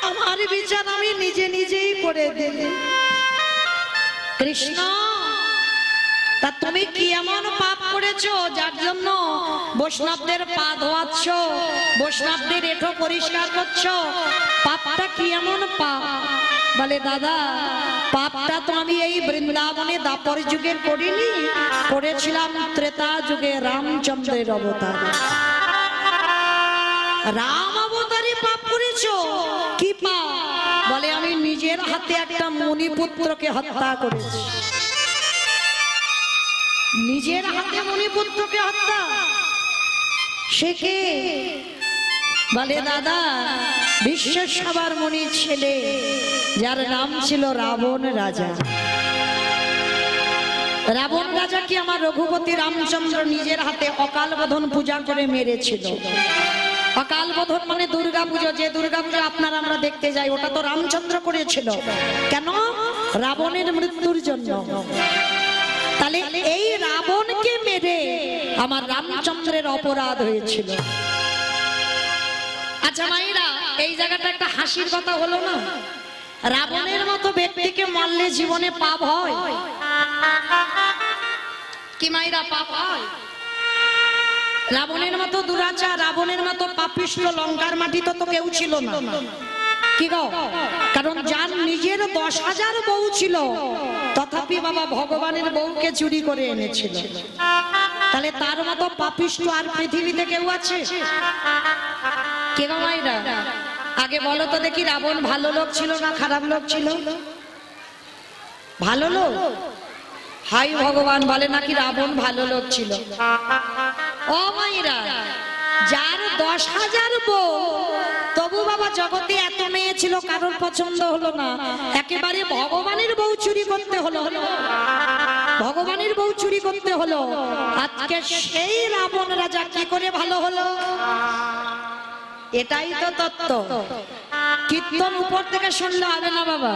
আমার বিচার আমি নিজে নিজেই করে দিলি। কৃষ্ণ, তা তুমি কি এমন পাপ করেছো যার জন্য বৈষ্ণবদের পা ধোয়াচ্ছ, বৈষ্ণবদের এঠো পরিষ্কার করছো? পাপটা কি এমন পাপ? বলে দাদা, পাপটা তো আমি এই বৃন্দাবনে দাপর যুগে করিনি, করেছিলাম ত্রেতা যুগে রামচন্দ্রের অবতারে। রাম অবতারে পাপ করেছো? কি পাপ? বলে আমি নিজের হাতে একটা মুনিপুত্রকে হত্যা করেছি। নিজের হাতে মুনিপুত্রকে হত্যা? সে কে? বলে দাদা, বিশ্বসভার মুনির ছেলে, যার নাম ছিল রাবণ রাজা। রাবণ রাজা কি আমার রঘুপতি রামচন্দ্র নিজের হাতে অকাল বোধন পূজা করে মেরেছিল। অকাল বোধন মানে দুর্গা পুজো, যে দুর্গা পুজো আপনারা আমরা দেখতে যাই, ওটা তো রামচন্দ্র করেছিল। কেন? রাবণের মৃত্যুর জন্য। তাহলে এই রাবণকে মেরে আমার রামচন্দ্রের অপরাধ হয়েছিল। আচ্ছা মায়েরা, এই জায়গাটা একটা হাসির কথা হলো না? রাবণের মতো ব্যক্তিকে মারলে জীবনে পাপ হয় কি মায়েরা? পাপ হয়? রাবণের মতো দুরাচার, রাবণের মতো পাপিষ্ঠ লঙ্কার মাটিতে তো কেউ ছিল না। কি গো? কারণ যার নিজের 10,000 বউ ছিল, তথাপি বাবা ভগবানের বউকে চুরি করে এনেছিল। তাহলে তার মতো পাপিষ্ঠ আর পৃথিবীতে কেউ আছে? কে গো মায়েরা? আগে বলো তো দেখি, রাবণ ভালো লোক ছিল না খারাপ লোক ছিল? ভালো লোক। হাই ভগবান, বলে নাকি রাবণ ভালো লোক ছিল। ও মায়েরা, যার 10,000 বউ, তবু বাবা জগতে এত মেয়ে ছিল, কারোর পছন্দ হলো না, একেবারে ভগবানের বউ চুরি করতে হলো। ভগবানের বউ চুরি করতে হলো। আজকে সেই রাবণ রাজা কি করে ভালো হলো? এটাই তো তত্ত্ব। কীর্তন উপর থেকে শুনলে হবে না বাবা,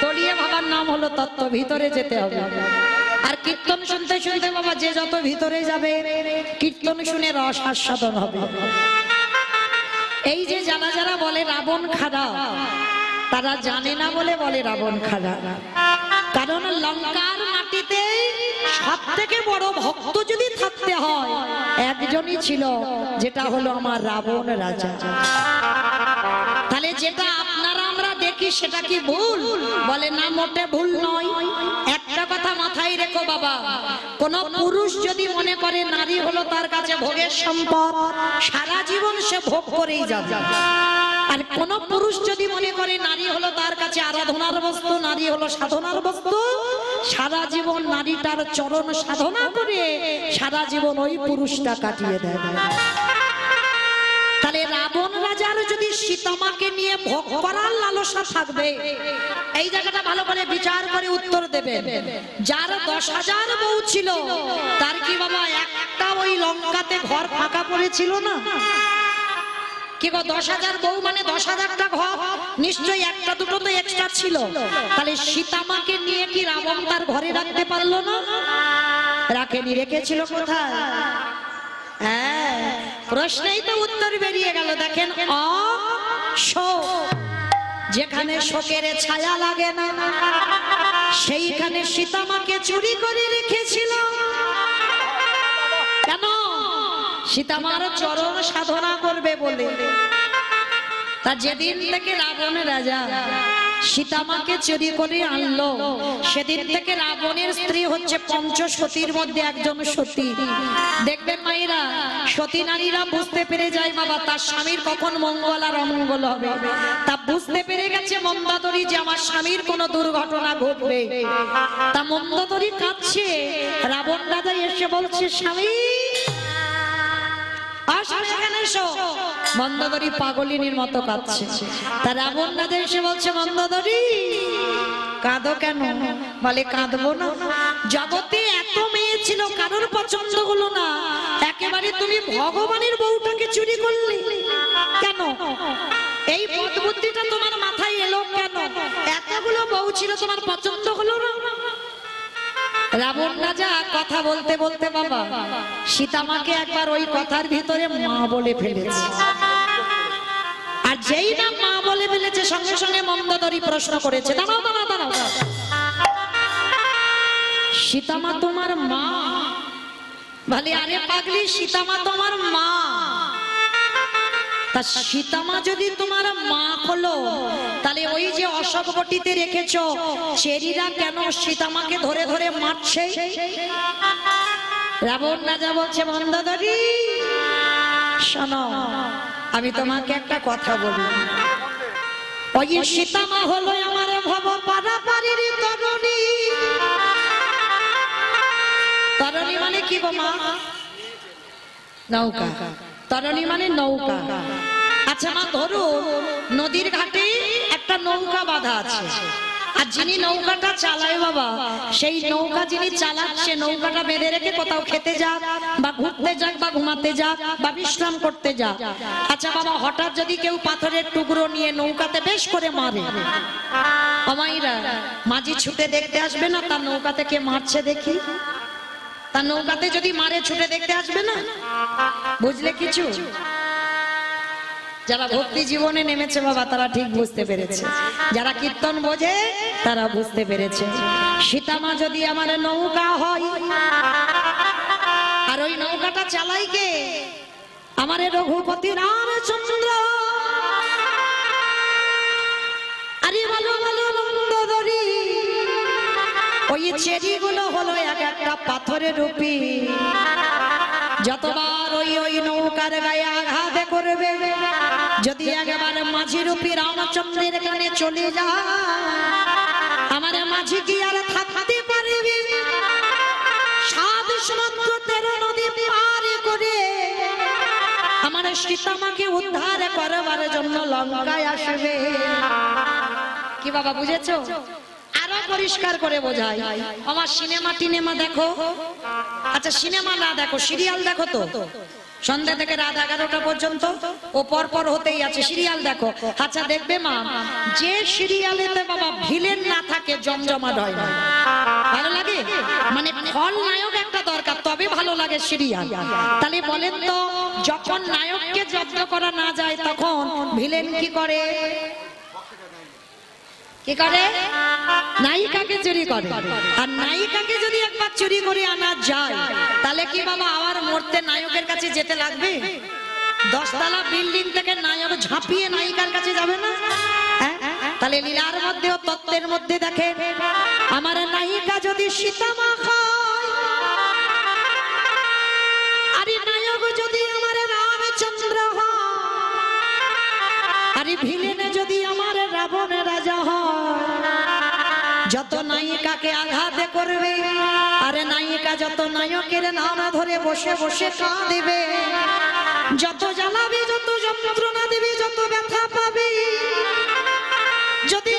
তলিয়ে ভাবার নাম হলো তত্ত্ব। ভিতরে যেতে হবে। আর কীর্তন শুনতে শুনতে বাবা যে যত ভিতরে যাবে, কীর্তন শুনে রস আস্বাদন হবে। এই যে যারা যারা বলে রাবণ খারাপ, তারা জানে না বলে বলে রাবণ খারাপ। কারণ লঙ্কার মাটিতে সব থেকে বড় ভক্ত যদি থাকতে হয়, একজনই ছিল, যেটা হলো আমার রাবণ রাজা। তাহলে যেটা আপনারা আমরা দেখি সেটা কি ভুল? বলে না, মোটে ভুল নয়। একটা কথা মাথায় রেখো বাবা, কোন পুরুষ যদি মনে করে নারী হলো তার কাছে ভোগের সম্পদ, সারা জীবন সে ভোগ করেই যাবে। আর কোন পুরুষ যদি মনে করে নারী হলো তার কাছে আরাধনার বস্তু, নারী হলো সাধনার বস্তু, সারা জীবন নারীটার চরণ সাধনা করে সারা জীবন ওই পুরুষটা কাটিয়ে দেয়। তাহলে রাবণ রাজার যদি সীতামাকে নিয়ে ভোগ করার লালসা থাকবে, এই জায়গাটা ভালো করে বিচার করে উত্তর দেবে। যার 10,000 বউ ছিল, তার কি বাবা একটা ওই লঙ্কাতে ঘর ফাঁকা পড়েছিল না? কি গো, 10,000 বউ মানে 10,000টা ঘর, নিশ্চয়ই একটা দুটো তো এক্সট্রা ছিল। তাহলে সীতামাকে নিয়ে কি রাবণ তার ঘরে রাখতে পারলো না? রাখেনি। রেখেছিল কোথায়? হ্যাঁ, প্রশ্নেই তো উত্তর বেরিয়ে গেল। দেখেন, অশোক, যেখানে শোকের ছায়া লাগে না, সেইখানে সীতামাকে চুরি করে রেখেছিল। কেন? সীতামার চরণ সাধনা করবে বলে। তা যেদিন থেকে রাবণ রাজা সীতামাকে চুরি করে আনলো, সেদিন থেকে রাবণের স্ত্রী হচ্ছে পঞ্চসতীর মধ্যে একজন সতী। দেখবেন মায়েরা, সতী নারীরা বুঝতে পেরে যায় বাবা তার স্বামীর কখন মঙ্গল আর অমঙ্গল হবে। তা বুঝতে পেরে গেছে মন্দাদরী যে আমার স্বামীর কোনো দুর্ঘটনা ঘটবে। তা মন্দাদরী কাঁদছে, রাবণ রাজা এসে বলছে, স্বামী মন্দাদরী পাগলিনীর মতো কাঁদছে। তা রাবণ রাজা এসে বলছে, মন্দাদরী কাঁদো কেন? বলে কাঁদবো না, জগতে এত মেয়ে ছিল, কারোর পছন্দ হলো না, একেবারে তুমি ভগবানের বউটাকে চুরি করলে কেন? এই বুদ্ধিটা তোমার মাথায় এলো কেন? এতগুলো বউ ছিল, তোমার পছন্দ হলো না? রাবণ রাজা কথা বলতে বলতে বাবা সীতামাকে একবার ওই কথার ভিতরে মা বলে ফেলেছে। আর যেই না মা বলে ফেলেছে সঙ্গে সঙ্গে মন্দোদরী প্রশ্ন করেছে, দাঁড়াও দাঁড়াও দাঁড়াও, সীতামা তোমার মা? বলে আরে পাগলি, সীতামা তোমার মা। তা সীতামা যদি তোমার মা হলো, তাহলে ওই যে অশোক বটিতে রেখেছো চেরিরা কেন সীতামাকে ধরে ধরে মারছে? রাবণ রাজা বলছে, মন্দোদরী শোনো, আমি তোমাকে একটা কথা বলি। ওই সীতামা হলো আমার ভব পারাপারের তরণী। তরণী মানে কি গো মা? নৌকা। তরণী মানে নৌকা। আচ্ছা মা, ধরো নদীর ঘাটে একটা নৌকা বাঁধা আছে, আর যিনি নৌকাটা চালায় বাবা, সেই নৌকা যিনি চালাচ্ছে নৌকাটা বেঁধে রেখে কোথাও খেতে যাক বা ঘুরতে যাক বা ঘুমাতে যাক বা বিশ্রাম করতে যাক। আচ্ছা বাবা, হঠাৎ যদি কেউ পাথরের টুকরো নিয়ে নৌকাতে বেশ করে মারে, অমাইরা মাঝি ছুটে দেখতে আসবে না তার নৌকা থেকে মারছে? দেখি তার নৌকাতে যদি মারে ছুটে দেখতে আসবে না? বুঝলে কিছু? যারা ভক্তি জীবনে নেমেছে বাবা তারা ঠিক বুঝতে পেরেছে, যারা কীর্তন বোঝে তারা বুঝতে পেরেছে। সীতামা যদি আমার নৌকা হয়, আর ওই নৌকাটা চালাই কে? আমার রঘুপতি রামচন্দ্র। আরে ভালো ভালো মন্দোদরী, ওই চেরি গুলো হলো এক একটা পাথরের রূপী। যতবার ওই নৌকার গায়ে আঘাত করবে, যদি একেবারে মাঝি রূপী রামচন্দ্রের কানে চলে যায়, আমার মাঝি কি আর থাকতে পারবে? 7 সমুদ্র 13 নদী পার করে আমার সীতামাকে উদ্ধার করবার জন্য লঙ্কায় আসবে। কি বাবা বুঝেছো? আরো পরিষ্কার করে বোঝাই। আমার সিনেমা টিনেমা দেখো, আচ্ছা সিনেমা না দেখো, সিরিয়াল দেখো তো, সন্ধ্যা থেকে রাত 11টা পর্যন্ত ও পর পর হতেই আছে সিরিয়াল দেখো। আচ্ছা দেখবে মা, যে সিরিয়ালেতে বাবা ভিলেন না থাকে জমজমাট হয় না, ভালো লাগে? মানে খলনায়ক একটা দরকার, তবে ভালো লাগে সিরিয়াল। তাহলে বলেন তো, যখন নায়ককে জব্দ করা না যায় তখন ভিলেন কি করে? কি করে? নায়িকাকে চুরি করে। আর নায়িকাকে যদি একবার চুরি করে আনা যায়, তাহলে কি বাবা আবার মরতে নায়কের কাছে যেতে লাগবে? 10 তলা বিল্ডিং থেকে নায়ক ঝাঁপিয়ে নায়িকার কাছে যাবে না? তাহলে লীলার মধ্যে ও তত্ত্বের মধ্যে দেখেন, আমার নায়িকা যদি সীতামা হয়, আরে নায়ক যদি আমার রামচন্দ্র হয়, আরে ভিলেনে যদি আমার রাবণ রাজা হয়, যত নায়িকাকে আঘাত করবে, আরে নায়িকা যত নায়কের নাম ধরে বসে বসে কাঁদবে, যত জ্বালাবে, যত যন্ত্রণা দেবে, যত ব্যথা পাবে, যদি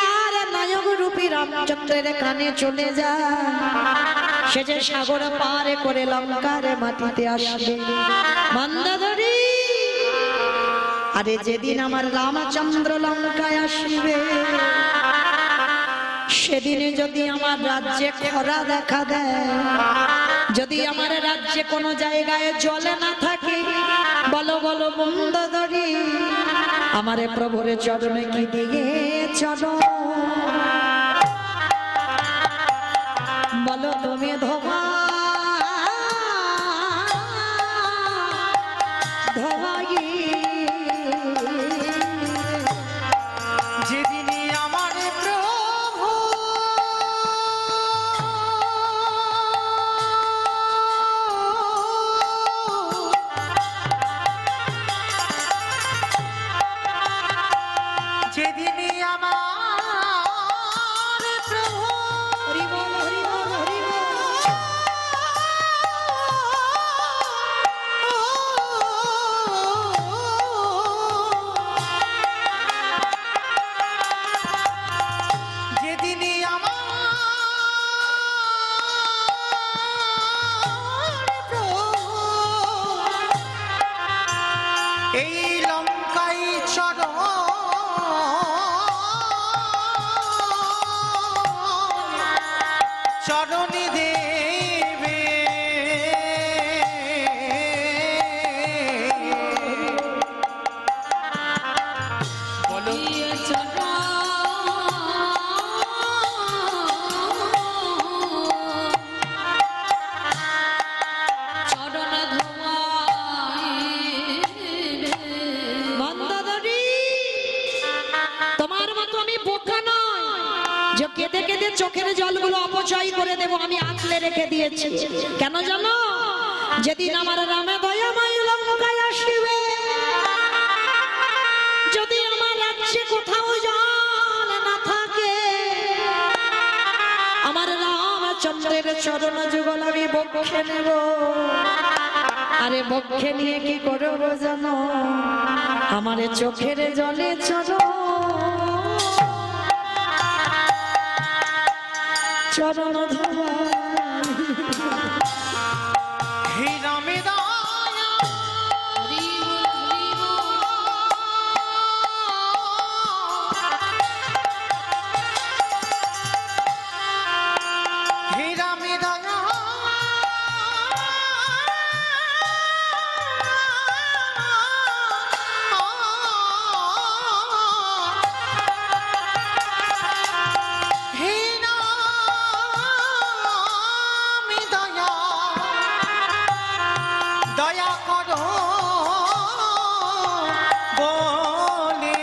একবার নায়ক রূপী রামচন্দ্রের কানে চলে যায়, সে যে সাগর পার করে লঙ্কার মাটিতে আসবে। মন্দোদরী, আরে যেদিন আমার রামচন্দ্র লঙ্কায় আসবে, সেদিনে যদি আমার রাজ্যে খরা দেখা দেয়, যদি আমার রাজ্যে কোনো জায়গায় জলে না থাকে, বলো বলো মন্দোদরী, আমার প্রভুর চরণে কি দিয়ে চলো? বলো তুমি ধোবা ধোবাই, যেদিন আমার প্রভু যেদিন আমার প্রভু হরি বল হরি বল হরি বল চরণে দেবে বলো কেঁদে কেঁদে চোখের জলগুলো অপচয় করে দেব আমি আঁকলে রেখে দিয়েছি কেন জানো যেদিন আমার রামে দয়াময় লঙ্কায় আসিবে যদি আমার রাজ্যে কোথাও জল না থাকে আমার রামচন্দ্রের চরণ যুগল আমি বক্ষে নেব আরে বক্ষে নিয়ে কি করবো জানো আমার চোখের জলে চরণ চরণ ধোয়া হে রামে দয়া হে রামে দয়া দয়া করো বলে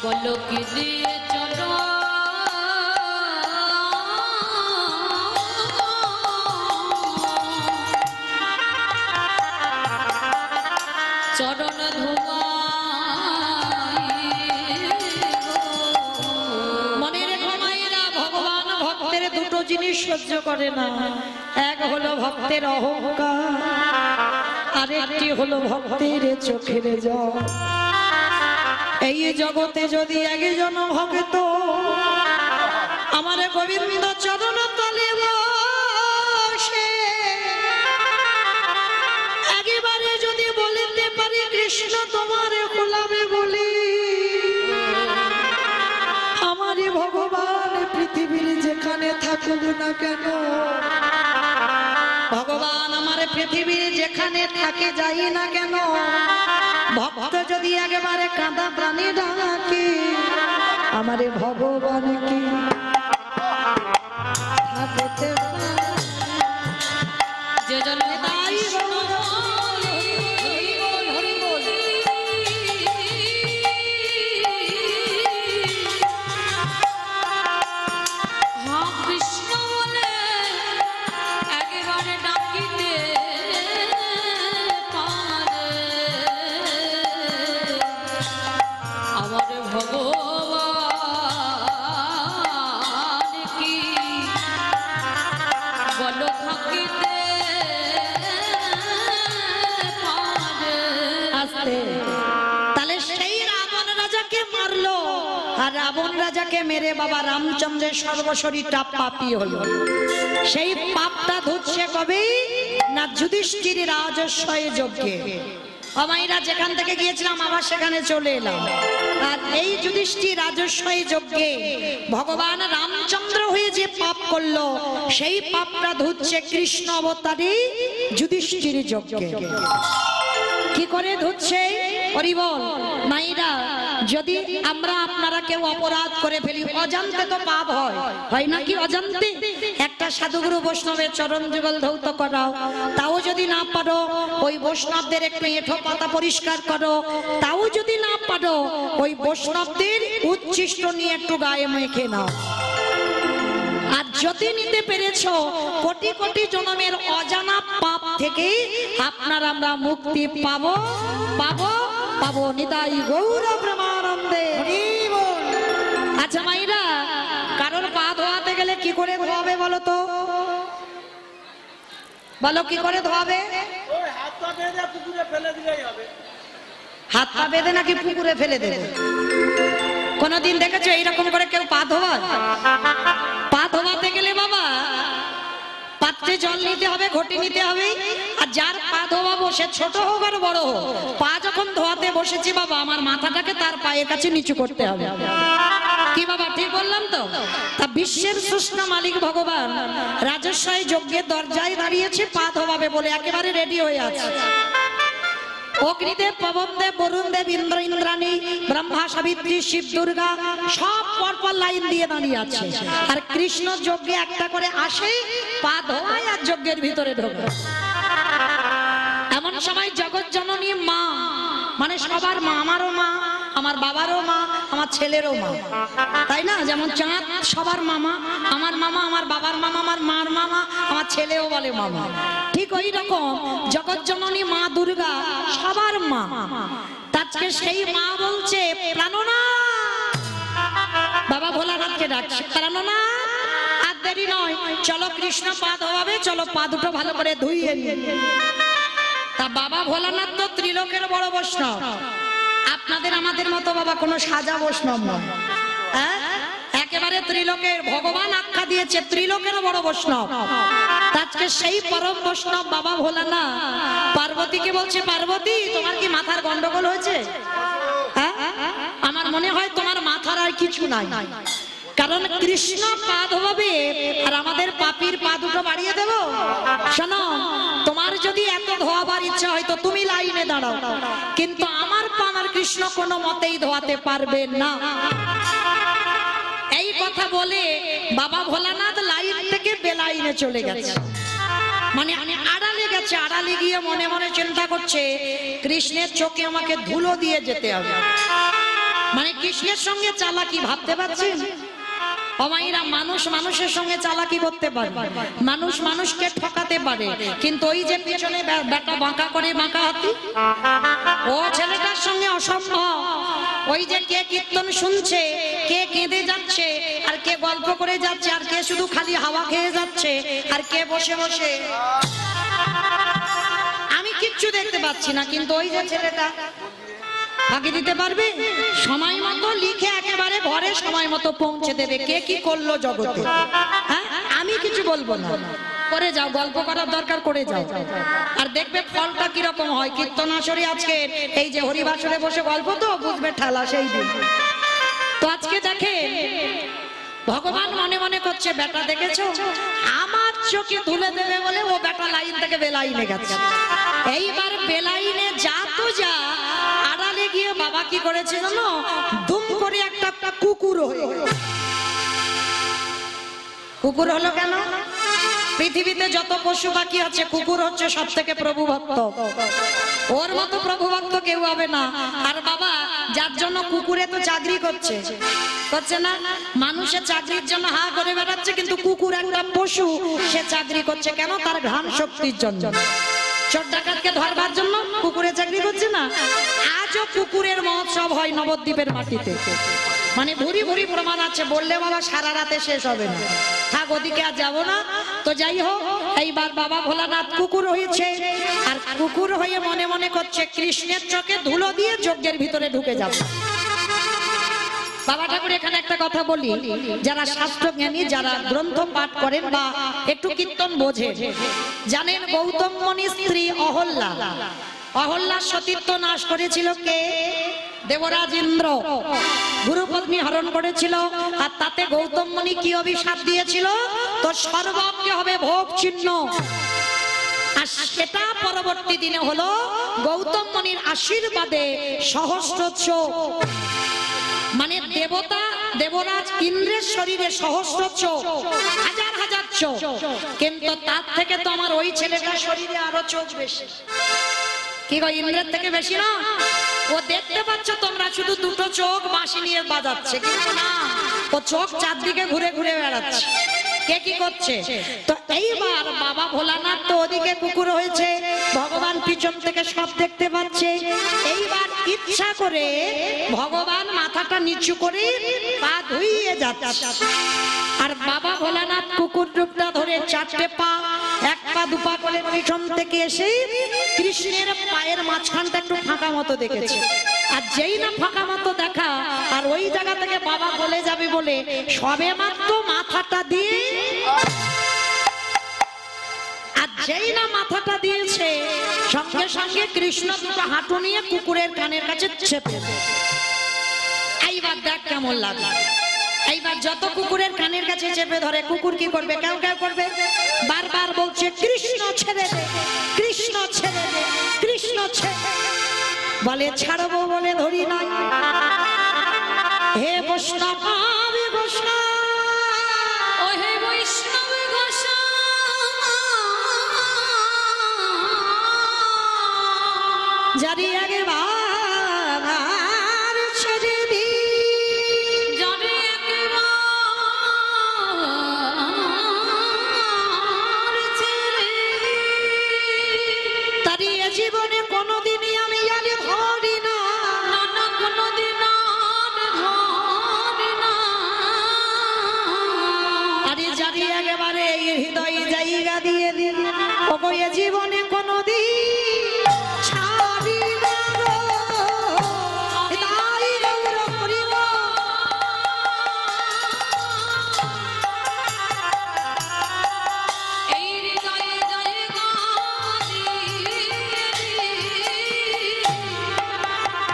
গোলক দিয়ে চলো চরণ ধোয়া দুটো জিনিস সহ্য করে না এক হলো ভক্তের অহংকার আরেকটি হলো ভক্তের চোখের জল এই জগতে যদি একজন ভক্ত আমার গোবিন্দ চরণ তলে বসে একেবারে যদি বলিতে পারি কৃষ্ণ তোমার গোলামে বলি আমারই ভগবান পৃথিবীর যেখানে থাকুক না কেন ভগবান আমার পৃথিবীর যেখানে থাকে যাই না কেন ভক্ত যদি একেবারে কাঁদা প্রাণী ডাকে আমারে ভগবান কি থাকতে যে জন তাই রাবণ রাজাকে মেরে বাবা রামচন্দ্রের সর্বশরীরটা পাপী হলো সেই পাপটা ধুচ্ছে কবে না যুধিষ্ঠির রাজস্বয় যজ্ঞে আমাইরা যেখান থেকে গিয়েছিলাম আবার সেখানে চলে এলাম আর এই যুধিষ্ঠির রাজস্বয় যজ্ঞে ভগবান রামচন্দ্র হয়ে যে পাপ করলো সেই পাপটা ধুচ্ছে কৃষ্ণ অবতারী যুধিষ্ঠির যজ্ঞে কি করে ধুচ্ছে হরিবল মাইরা যদি আমরা আপনারা কেউ অপরাধ করে ফেলি অজান্তে তো পাপ হয় নাকি অজান্তে একটা সাধুগুরু বৈষ্ণবের চরণ যুগল ধৌত করাও তাও যদি না পারো ওই বৈষ্ণবদের একটু এঁঠো পাতা পরিষ্কার করো তাও যদি না পারো ওই বৈষ্ণবদের উচ্ছিষ্ট নিয়ে একটু গায়ে মেখে নাও আর যদি নিতে পেরেছো কোটি কোটি জন্মের অজানা পাপ থেকে আপনার আমরা মুক্তি পাবো পাবো পাবো নিতাই গৌর প্রেমানন্দে আচ্ছা মাইরা কারোর পা ধোয়াতে গেলে কি করে ধোয়াবে বলো তো বলো কি করে ধোয়াবে হাত পা বেঁধে পুকুরে ফেলে দিলেই হবে হাত পা বেঁধে নাকি পুকুরে ফেলে দেবে কোনদিন দেখেছো এইরকম করে কেউ পা ধোয়া পা ধোয়াতে গেলে বাবা পাত্রে জল নিতে হবে, ঘটি নিতে হবে। আর যার পা ধোয়াবো সে ছোট হোক আর বড় হোক, পা যখন ধোয়াতে বসেছি বাবা, আমার মাথাটাকে তার পায়ের কাছে নিচু করতে হবে। কি বাবা ঠিক বললাম তো? তা বিশ্বের সৃষ্টা মালিক ভগবান রাজস্বাই যজ্ঞের দরজায় দাঁড়িয়েছে, পা ধোয়াবে বলে একেবারে রেডি হয়ে আছে। অগ্নিদেব, পবনদেব, বরুণদেব, ইন্দ্র, ইন্দ্রাণী, ব্রহ্মা, সাবিত্রী, শিব, দুর্গা সব পরপর লাইন দিয়ে দাঁড়িয়ে আছে। আর কৃষ্ণ যজ্ঞে একটা করে আসে, পা ধোয় আর যজ্ঞের ভিতরে ঢোকে। এমন সময় জগৎ জননী মা, মানে সবার মা, আমারও মা, আমার বাবারও মা, আমার ছেলেরও মা, তাই না? যেমন চাঁদ সবার মামা, আমার মামা, আমার বাবার মামা, আমার মার মামা, আমার ছেলেও বলে মামা। ঠিক ওই রকম জগৎ জননী মা দুর্গা সবার মা। আজকে সেই মা বলছে প্রাণনাথ, বাবা ভোলানাথকে ডাকছে, প্রাণনাথ আর দেরি নয়, চলো কৃষ্ণ পা ধোয়াবে, চলো পা দুটো ভালো করে ধুইয়ে নিয়ে। তা বাবা ভোলানাথ তো ত্রিলোকের বড় বৈষ্ণব, আপনাদের আমাদের মতো বাবা কোনো সাজা বৈষ্ণব নয়, একেবারে ত্রিলোকের ভগবান আখ্যা দিয়েছে, ত্রিলোকের বড় বৈষ্ণব। আজকে সেই পরম বৈষ্ণব বাবা ভোলানাথ পার্বতীকে বলছে, পার্বতী তোমার কি মাথার গন্ডগোল হয়েছে? আমার মনে হয় তোমার মাথার আর কিছু নাই, কারণ কৃষ্ণ পা ধোয়াবে আর আমাদের পাপীর পা দুটো বাড়িয়ে দেব। শোনো, তোমার যদি এত ধোয়াবার ইচ্ছা হয় তো তুমি লাইনে দাঁড়াও, কিন্তু আমার পা আমার কৃষ্ণ কোনো মতেই ধোয়াতে পারবে না। এই কথা বলে বাবা ভোলানাথ লাইন থেকে বেলাইনে চলে গেছে, মানে আড়ালে গেছে। আড়ালে গিয়ে মনে মনে চিন্তা করছে, কৃষ্ণের চোখে আমাকে ধুলো দিয়ে যেতে হবে। মানে কৃষ্ণের সঙ্গে চালাকি, ভাবতে পারছেন? অমাইরা মানুষ মানুষের সঙ্গে চালাকি করতে পারে, মানুষ মানুষকে ঠকাতে পারে, কিন্তু ওই যে পেছনে বেটা বাঁকা করে বাঁকা হাতি, ও ছেলেটার সঙ্গে অসম্ভব। ওই যে কে কীর্তন শুনছে, কে কেঁদে যাচ্ছে, আর কে গল্প করে যাচ্ছে, আর কে শুধু খালি হাওয়া খেয়ে যাচ্ছে, আর কে বসে বসে আমি কিচ্ছু দেখতে পাচ্ছি না, কিন্তু ওই যে ছেলেটা ফাঁকি দিতে পারবে, সময় মতো লিখে একেবারে ঘরে সময় মতো পৌঁছে দেবে। কে কি করলো জগতে, হ্যাঁ আমি কিছু বলবো না, করে যাও, গল্প করার দরকার করে যাও, আর দেখবে ফলটা কিরকম হয়। কীর্তন আসরে আজকে এই যে হরিবাসরে বসে গল্প, তো বুঝবে ঠেলা সেই দিন। তো আজকে দেখে ভগবান মনে মনে করছে, বেটা দেখেছো আমার চোখে তুলে দেবে বলে ও বেটা লাইন থেকে বেলাইনে গেছে। এইবার বেলাইনে যা তো যা, আড়ালে গিয়ে বাবা কি করেছে জানো, দুম করে একটা কুকুর হয়ে গেল। কুকুর হলো কেন? পৃথিবীতে যত পশু পাখি আছে কুকুর হচ্ছে সব থেকে প্রভু ভক্ত, ওর মতো প্রভু ভক্ত কেউ হবে না। আর বাবা যার জন্য কুকুরে তো চাকরি করছে না, মানুষের চাকরির জন্য হা করে বেড়াচ্ছে, কিন্তু কুকুর একটা পশু, সে চাকরি করছে কেন? তার ঘ্রাণ শক্তির জন্য। চোর ডাকাতকে ধরবার জন্য কুকুরে চাকরি করছে না। আজও কুকুরের মহোৎসব হয় নবদ্বীপের মাটিতে, মানে ভুরি ভুরি প্রমাণ আছে, বললে বাবা সারা রাতে শেষ হবে না। থাক, ওদিকে আর যাবো না। তো যাই হোক, এইবার বাবা ভোলানাথ কুকুর হয়েছে, আর কুকুর হয়ে মনে মনে করছে কৃষ্ণের চোখে ধুলো দিয়ে যজ্ঞের ভিতরে ঢুকে যাবে। বাবা ঠাকুর এখানে একটা কথা বলি, যারা শাস্ত্র জ্ঞানী, যারা গ্রন্থ পাঠ করেন বা একটু কীর্তন বোঝে, জানেন গৌতম মুনির স্ত্রী অহল্যা, অহল্যার সতীত্ব নাশ করেছিল কে? দেবরাজ ইন্দ্র গুরুপত্নী হরণ করেছিল, আর তাতে গৌতম মুনি কি অভিশাপ দিয়েছিল? তো সর্বজ্ঞ হবে ভোগ চিহ্ন। আর সেটা পরবর্তী দিনে হলো গৌতম মুনির আশীর্বাদে সহস্র চোখ, মানে দেবতা দেবরাজ ইন্দ্রের শরীরে সহস্র চোখ, হাজার হাজার চোখ, কিন্তু তার থেকে তো আমার ওই ছেলেটার শরীরে আরো চোখ বেশি। কি গো, ইন্দ্রের থেকে বেশি না? ও দেখতে পাচ্ছ তোমরা, শুধু দুটো চোখ বাঁশি নিয়ে বাজাচ্ছে, কিন্তু না, ও চোখ চারদিকে ঘুরে ঘুরে বেড়াচ্ছে। কে কি করছে? তো এইবার বাবা ভোলানাথ তো ওদিকে কুকুর হয়েছে, ভগবান পিছন থেকে সব দেখতে পাচ্ছে। এইবার ইচ্ছা করে ভগবান মাথাটা নিচু করে পা ধুইয়ে যাচ্ছে, আর বাবা ভোলানাথ কুকুর রূপটা ধরে চারটে পা, এক পা দু পা করে পিছন থেকে এসে কৃষ্ণের পায়ের মাঝখানটা একটু ফাঁকা মতো দেখেছে। আর যেই না ফাঁকা মতো দেখা, আর ওই জায়গা থেকে বাবা বলে যাবে বলে সবে মাত্র মাথাটা দিয়ে যেই না মাথাটা দিয়েছে সঙ্গে সঙ্গে কৃষ্ণ দুটো হাঁটু নিয়ে কুকুরের কানের কাছে চেপে দেয়। এইবার দেখ কেমন লাগলো। এইবার যত কুকুরের কানের কাছে চেপে ধরে কুকুর কি করবে? কেউ কেউ করবে, বারবার বলছে কৃষ্ণ ছেড়ে দে, কৃষ্ণ ছেড়ে দে, কৃষ্ণ ছেড়ে দে। বলে ছাড়বো বলে ধরি নাই। হে বৈষ্ণব বৈষ্ণব, ও হে বৈষ্ণব গোসাই, জারি আগে বাবার ছেড়ে দি, যারে একবার ছেড়ে তারি এ জীবনে কোনোদিনই আমি জানি ধরি না, নানা কোনোদিন আর ধরে না। আরে জারি একেবারে এই হৃদয় জায়গা দিয়ে দি, ওগো এ জীবনে কোনোদিন ছাড়ি না গো, তাই গৌর করিব। এই হৃদয়ে জায়গা দিয়ে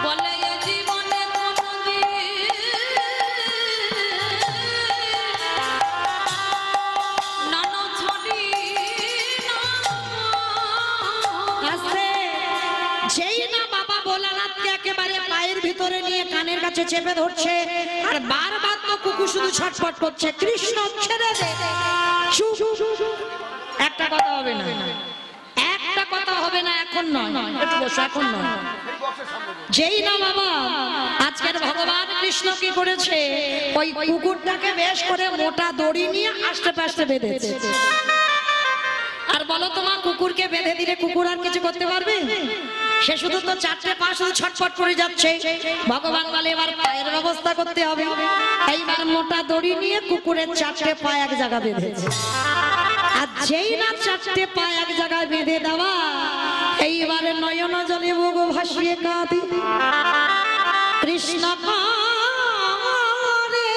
বলে এ জীবনে কোনোদিন নানা ছাড়ি না। আস্তে যেই না বাবা ভোলানাথকে একেবারে পায়ের ভিতরে নিয়ে কানের কাছে চেপে ধরছে আর বারবার তো কুকুর শুধু ছটফট করছে কৃষ্ণ ছেড়ে দে। শু, একটা কথা হবে না, একটা কথা হবে না, এখন নয়, একটু বসো, এখন নয়। যেই না বাবা আজকের ভগবান কৃষ্ণ কি করেছে, ওই কুকুরটাকে বেশ করে মোটা দড়ি নিয়ে আস্তে পাস্তে বেঁধেছে। আর বলো তোমার কুকুরকে বেঁধে দিলে কুকুর আর কিছু করতে পারবে? সে শুধু তো চারটে পা শুধু ছটফট করে যাচ্ছে। ভগবান বলে এবার পায়ের ব্যবস্থা করতে হবে। এইবার মোটা দড়ি নিয়ে কুকুরের চারটে পা এক জায়গা বেঁধেছে। আর যেই না চারটে পা এক জায়গায় বেঁধে দেওয়া, এইবারে নয়ন জলে বুক ভাসিয়ে কাঁদি কৃষ্ণ রে,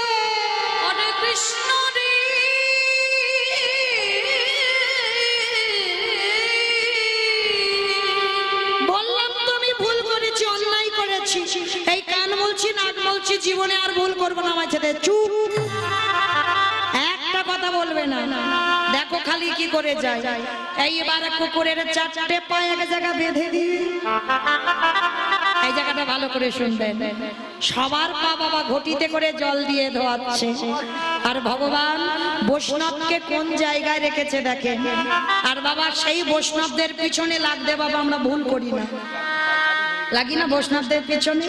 হরে কৃষ্ণ রে, বললাম তো আমি ভুল করেছি, অন্যায় করেছি। এই কান বলছি, নাক বলছি, জীবনে আর ভুল করবো না। আমার ছেলে চুপ, একটা কথা বলবে না। দেখো খালি কি করে যায়। এইবার কুকুরের চারটে পা এক জায়গা বেঁধে দিয়ে, এই জায়গাটা ভালো করে শুনবেন, সবার পা বাবা ঘটিতে করে জল দিয়ে ধোয়াচ্ছে। আর ভগবান বৈষ্ণবকে কোন জায়গায় রেখেছে দেখেন। আর বাবা সেই বৈষ্ণবদের পিছনে লাগতে বাবা আমরা ভুল করি না, লাগি না বৈষ্ণবদের পিছনে।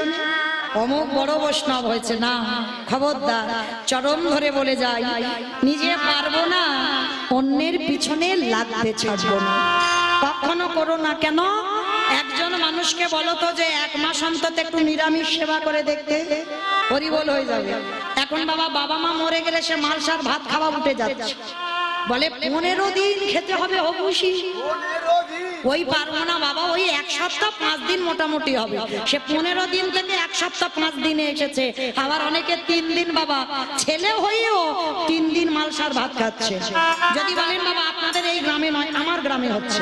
অমুক বড় বৈষ্ণব হয়েছে না, খবরদার, চরম ধরে বলে যাই, নিজে পারবো না অন্যের পিছনে লাগতে ছাড়বো না, কখনো করো না। কেন? একজন মানুষকে বলো তো যে এক মাস অন্তত একটু নিরামিষ সেবা করে দেখতে, হরিবোল হয়ে যাবে। এখন বাবা বাবা মা মরে গেলে সে মালসার ভাত খাওয়া উঠে যাচ্ছে, বলে 15 দিন খেতে হবে হবুসি। ওই পারবো না বাবা, ওই এক সপ্তাহ 5 দিন মোটামুটি হবে। সে 15 দিন থেকে এক সপ্তাহ 5 দিনে এসেছে। আবার অনেকে 3 দিন বাবা ছেলে হয়েও 3 দিন মালসার ভাত খাচ্ছে। যদি বলেন বাবা আপনাদের এই গ্রামে নয়, আমার গ্রামে হচ্ছে,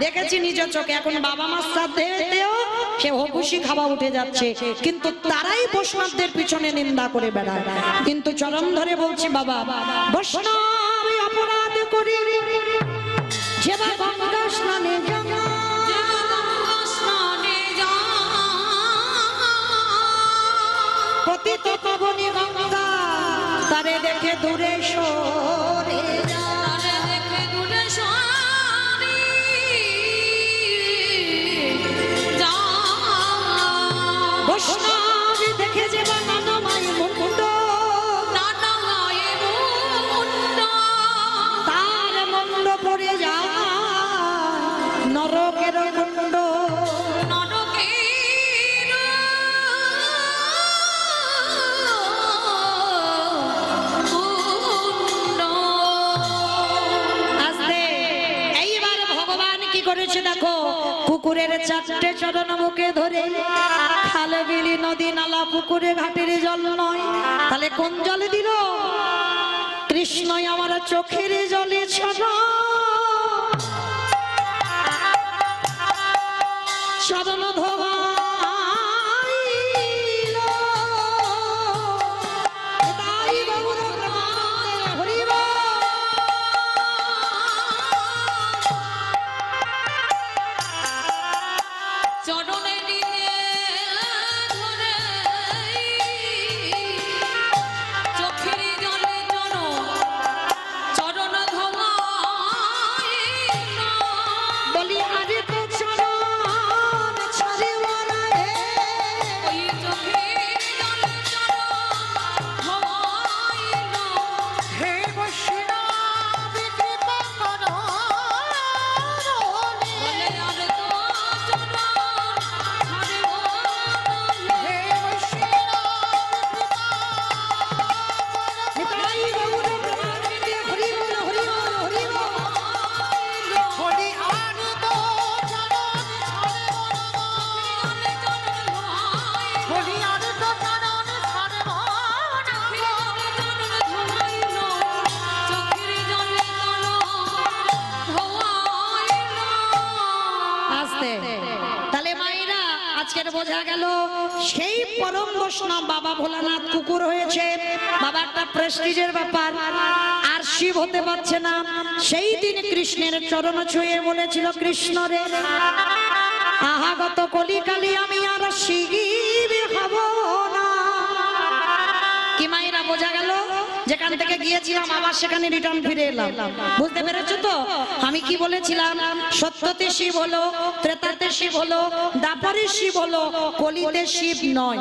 দেখেছি নিজের চোখে। এখন বাবা মার সাথেও সে হবুসি খাওয়া উঠে যাচ্ছে, কিন্তু তারাই বৈষ্ণবদের পিছনে নিন্দা করে বেড়ায়। কিন্তু চরম ধরে বলছি বাবা, বৈষ্ণব অপরাধ করি যে বাবা গঙ্গা স্নানে যাওয়া, যে গঙ্গা স্নানে যায়, পতিত পাবনী গঙ্গা তারে দেখে দূরে সরে যায়। তারে দেখে দূরে সরে যায়। বৈষ্ণব দেখে যে বানানো মাই মুকুট, নানা গায়ে মুন্ড, তার মন্দ পড়ে যায় নরকের কুণ্ড। নরকের কুণ্ড। আস্তে এইবার ভগবান কি করেছে দেখো, কুকুরের চারটে চরণ মুখে ধরে, খালে বিলি নদী নালা পুকুরে ঘাটের জল নয়, তাহলে কোন জলে দিল? কৃষ্ণই আমার চোখের জলে ছড়া চরণ ধোয়াইল তাই গৌর প্রেমানন্দে হরি বল। চরণে নিয়ে ধরে চোখের জলে চরণ ধোয়াইল। বলি আরে তো চরণ ছাড়িব না হে ওই চোখের জলে ধোয়াইল। হে বৈষ্ণব কৃপা করো বলে আর তো চরণ ছাড়ব না। হে বৈষ্ণব তাই গৌর প্রেমানন্দে হরি বল হরি বল হরি বল। হরি আর তো চরণ ছাড়ব না হরি আর তো চরণ ছাড়ব আস্তে তাহলে মায়েরা আজকের বোঝা গেল সেই পরম বৈষ্ণব বাবা ভোলানাথ কুকুর হয়েছে। বাবা একটা প্রেস্টিজের ব্যাপার, আর শিব হতে পারছে না। সেই দিন কৃষ্ণের চরণ ছুঁয়ে বলেছিল, কৃষ্ণ রে আহাগত কলিকালি আমি আর শিব হব না। কি মায়েরা বোঝা গেল? যেখান থেকে গিয়েছিলাম আবার সেখানে রিটার্ন ফিরে এলাম। বুঝতে পেরেছো তো? আমি কি বলেছিলাম? সত্যতে শিব হলো, ত্রেতাতে শিব হলো, দাপরে শিব হলো, কলিতে শিব নয়।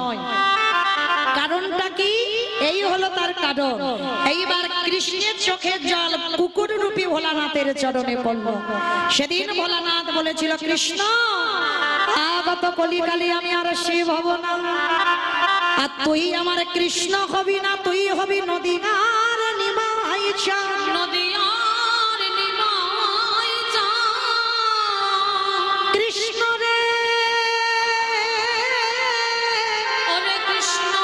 কারণটা কি? এই হলো তার কারণ। এইবার কৃষ্ণের চোখের জল কুকুর রূপী ভোলানাথের চরণে পড়ল। সেদিন ভোলানাথ বলেছিল, কৃষ্ণ আগত কলিকালি আমি আর শিব হব না। আর তুই আমার কৃষ্ণ হবি না, তুই হবি নদীনার নিমাই চাঁদ। নদিয়ার নিমাই চাঁদ। কৃষ্ণ রে ওরে কৃষ্ণ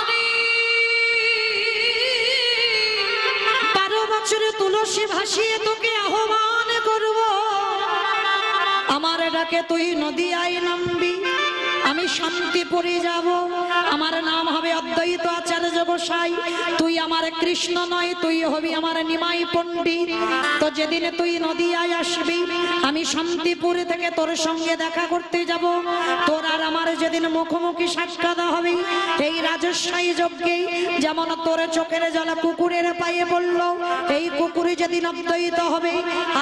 রে। 12 বছরে তুলসী ভাসিয়ে তোকে আহ্বান করব। আমার ডাকে তুই নদিয়ায় নামবি, আমি শান্তিপুরে যাব। আমার নাম হবে অদ্বৈত আচার্য গোসাই। তুই আমার কৃষ্ণ নয়, তুই হবি আমার নিমাই পণ্ডিত। তো যেদিন তুই নদিয়ায় আসবি, আমি শান্তিপুর থেকে তোর সঙ্গে দেখা করতে যাব। তোর আর আমার যেদিন মুখোমুখি সাক্ষাৎ হবে, এই রাজস্বাই যজ্ঞে যেমন তোর চোখের জল কুকুরের পায়ে পড়ল, এই কুকুরে যেদিন অদ্বৈত হবে,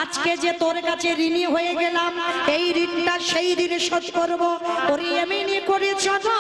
আজকে যে তোর কাছে ঋণী হয়ে গেলাম, এই ঋণটা সেই দিনে শোধ করবো। ওরে এমনি করে চলো